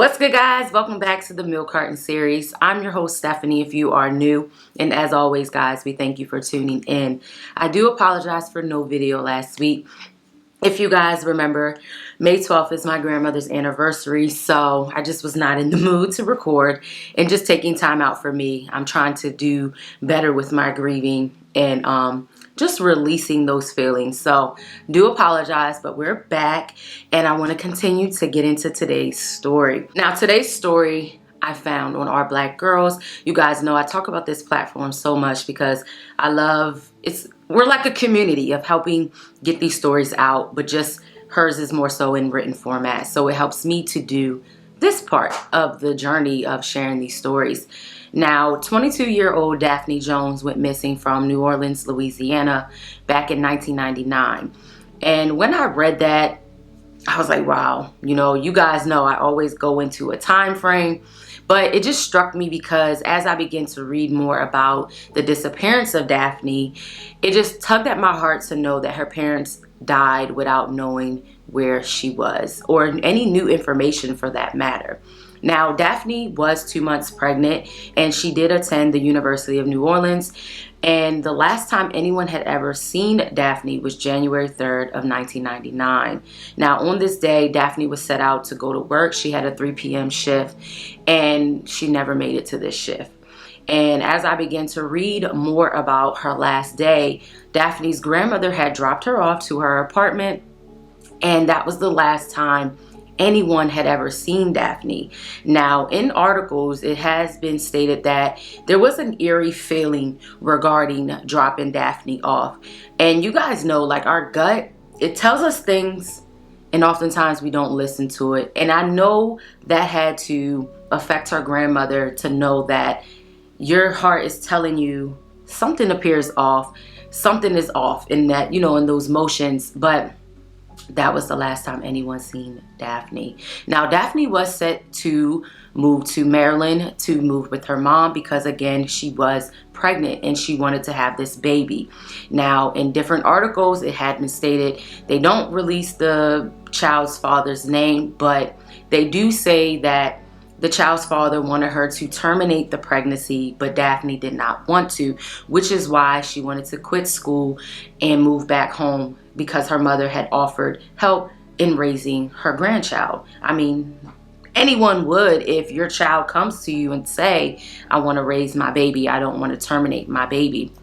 What's good, guys? Welcome back to the Milk Carton series. I'm your host, Stephanie, if you are new. And as always, guys, we thank you for tuning in. I do apologize for no video last week. If you guys remember, May 12th is my grandmother's anniversary, so I just was not in the mood to record and just taking time out for me. I'm trying to do better with my grieving and just releasing those feelings. So do apologize, but we're back and I want to continue to get into today's story. Now, today's story I found on Our Black Girls. You guys know I talk about this platform so much because I love we're like a community of helping get these stories out, but just hers is more so in written format. So it helps me to do this part of the journey of sharing these stories. Now, 22-year-old Daphne Jones went missing from New Orleans, Louisiana back in 1999. And when I read that, I was like, wow, you guys know I always go into a time frame, but it just struck me because as I began to read more about the disappearance of Daphne, it just tugged at my heart to know that her parents died without knowing where she was or any new information for that matter. Now, Daphne was 2 months pregnant and she did attend the University of New Orleans. And the last time anyone had ever seen Daphne was January 3rd of 1999. Now, on this day, Daphne was set out to go to work. She had a 3 p.m. shift and she never made it to this shift. And as I began to read more about her last day, Daphne's grandmother had dropped her off to her apartment, and that was the last time anyone had ever seen Daphne. Now, in articles, it has been stated that there was an eerie feeling regarding dropping Daphne off. And you guys know, like, our gut, it tells us things, and oftentimes we don't listen to it. And I know that had to affect her grandmother to know that your heart is telling you something appears off, something is off in that, in those motions. But that was the last time anyone seen Daphne. Now, Daphne was set to move to Maryland to move with her mom because, again, she was pregnant and she wanted to have this baby. Now, in different articles, it had been stated they don't release the child's father's name, but they do say that the child's father wanted her to terminate the pregnancy, but Daphne did not want to, which is why she wanted to quit school and move back home because her mother had offered help in raising her grandchild. I mean, anyone would if your child comes to you and say, I want to raise my baby, I don't want to terminate my baby.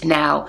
Now,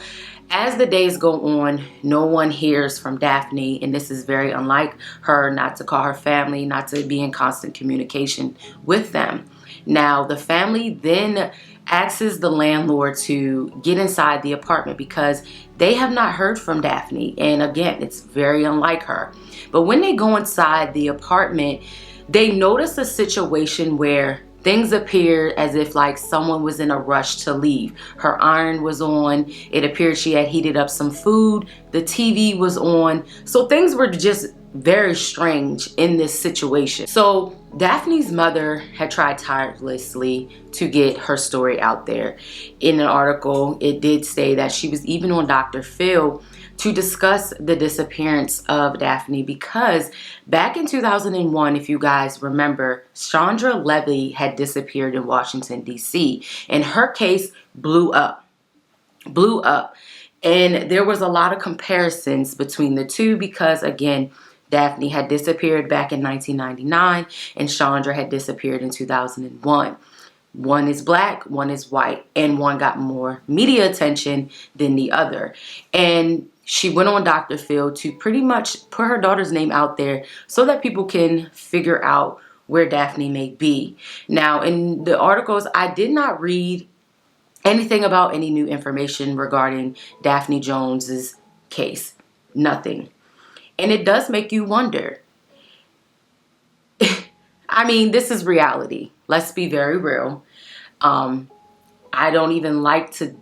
as the days go on, no one hears from Daphne, and this is very unlike her, not to call her family, not to be in constant communication with them. Now, the family then asks the landlord to get inside the apartment because they have not heard from Daphne. And again, it's very unlike her. But when they go inside the apartment, they notice a situation where things appeared as if like someone was in a rush to leave. Her iron was on. It appeared she had heated up some food. The TV was on. So things were just very strange in this situation. So Daphne's mother had tried tirelessly to get her story out there. In an article, it did say that she was even on Dr. Phil to discuss the disappearance of Daphne because back in 2001, if you guys remember, Chandra Levy had disappeared in Washington, D.C. and her case blew up. And there was a lot of comparisons between the two because, again, Daphne had disappeared back in 1999 and Chandra had disappeared in 2001. One is black, one is white, and one got more media attention than the other. And she went on Dr. Phil to pretty much put her daughter's name out there so that people can figure out where Daphne may be. Now, in the articles, I did not read anything about any new information regarding Daphne Jones's case. Nothing. And it does make you wonder. I mean, this is reality. Let's be very real. I don't even like to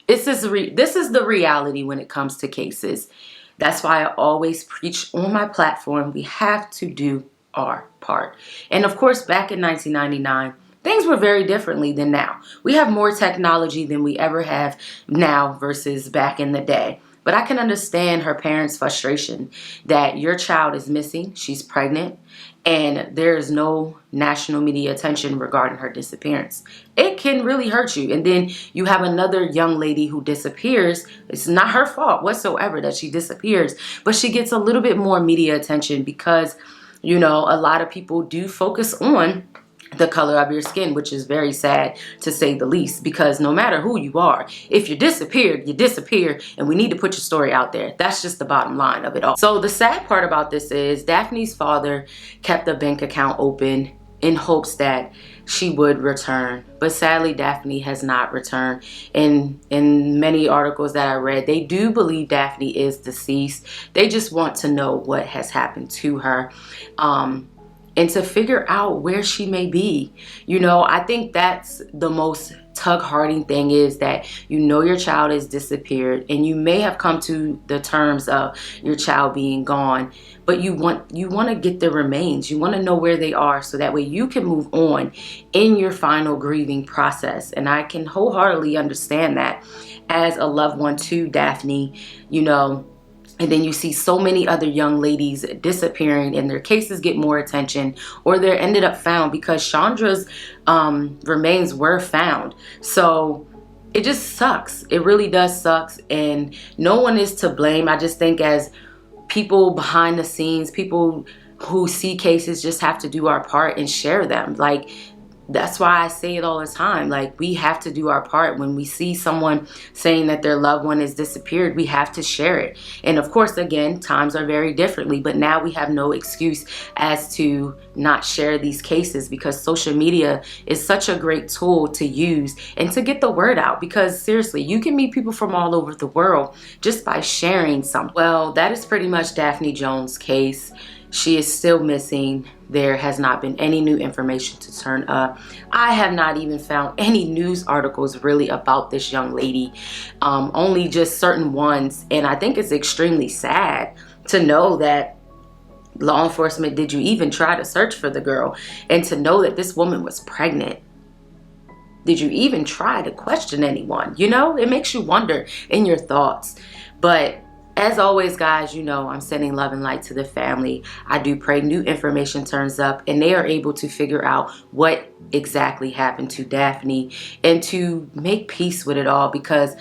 This is the reality when it comes to cases. That's why I always preach on my platform, we have to do our part. And of course, back in 1999, things were very differently than now. We have more technology than we ever have now versus back in the day. But I can understand her parents' frustration that your child is missing, she's pregnant, and there is no national media attention regarding her disappearance. It can really hurt you. And then you have another young lady who disappears. It's not her fault whatsoever that she disappears, but she gets a little bit more media attention because, you know, a lot of people do focus on the color of your skin, which is very sad to say the least, because no matter who you are, if you disappeared, you disappear, and we need to put your story out there. That's just the bottom line of it all. So the sad part about this is Daphne's father kept a bank account open in hopes that she would return, but sadly Daphne has not returned. In many articles that I read, they do believe Daphne is deceased. They just want to know what has happened to her, and to figure out where she may be. You know, I think that's the most tug-hearting thing, is that you know your child has disappeared and you may have come to the terms of your child being gone, but you want to get the remains. You want to know where they are so that way you can move on in your final grieving process. And I can wholeheartedly understand that as a loved one to Daphne, you know. And then you see so many other young ladies disappearing and their cases get more attention, or they're ended up found because Chandra's remains were found. So it just sucks. It really does sucks, and no one is to blame. I just think as people behind the scenes, people who see cases, just have to do our part and share them. Like, that's why I say it all the time. Like, we have to do our part. When we see someone saying that their loved one has disappeared, we have to share it. And of course, again, times are very differently, but now we have no excuse as to not share these cases, because social media is such a great tool to use and to get the word out. Because seriously, you can meet people from all over the world just by sharing something. Well, that is pretty much Daphne Jones' case. She is still missing. There has not been any new information to turn up. I have not even found any news articles really about this young lady, only just certain ones. And I think it's extremely sad to know that law enforcement, did you even try to search for the girl? And to know that this woman was pregnant. Did you even try to question anyone? You know, it makes you wonder in your thoughts. But as always, guys, you know, I'm sending love and light to the family. I do pray new information turns up and they are able to figure out what exactly happened to Daphne and to make peace with it all. Because,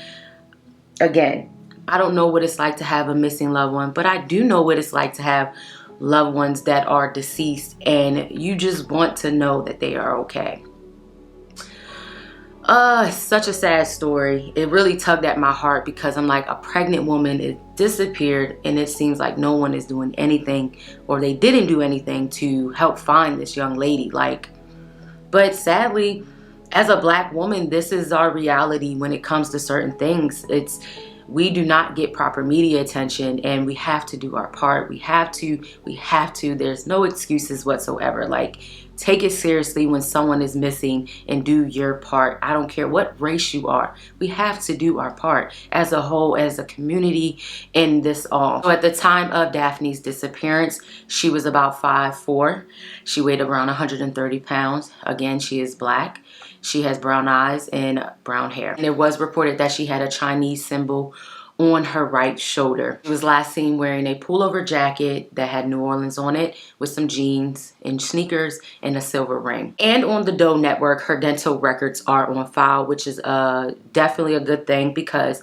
again, I don't know what it's like to have a missing loved one, but I do know what it's like to have loved ones that are deceased, and you just want to know that they are okay. It's such a sad story. It really tugged at my heart, because I'm like, a pregnant woman, it disappeared, and it seems like no one is doing anything, or they didn't do anything to help find this young lady. Like, but sadly, as a Black woman, this is our reality when it comes to certain things. We do not get proper media attention, and we have to do our part. We have to. There's no excuses whatsoever. Like, take it seriously when someone is missing and do your part. I don't care what race you are. We have to do our part as a whole, as a community in this all. So at the time of Daphne's disappearance, she was about 5'4". She weighed around 130 pounds. Again, she is Black. She has brown eyes and brown hair. And it was reported that she had a Chinese symbol on her right shoulder. She was last seen wearing a pullover jacket that had New Orleans on it, with some jeans and sneakers and a silver ring. And on the Doe Network, her dental records are on file, which is definitely a good thing, because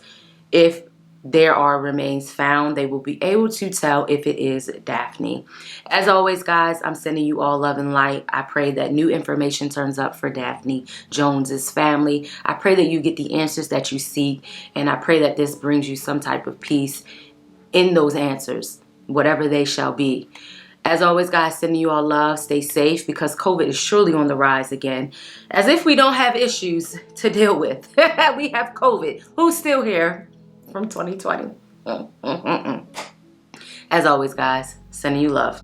if there are remains found, they will be able to tell if it is Daphne. As always, guys, I'm sending you all love and light. I pray that new information turns up for Daphne Jones's family. I pray that you get the answers that you seek, and I pray that this brings you some type of peace in those answers, whatever they shall be. As always, guys, sending you all love. Stay safe, because COVID is surely on the rise again. As if we don't have issues to deal with. We have COVID. Who's still here from 2020? As always, guys, sending you love.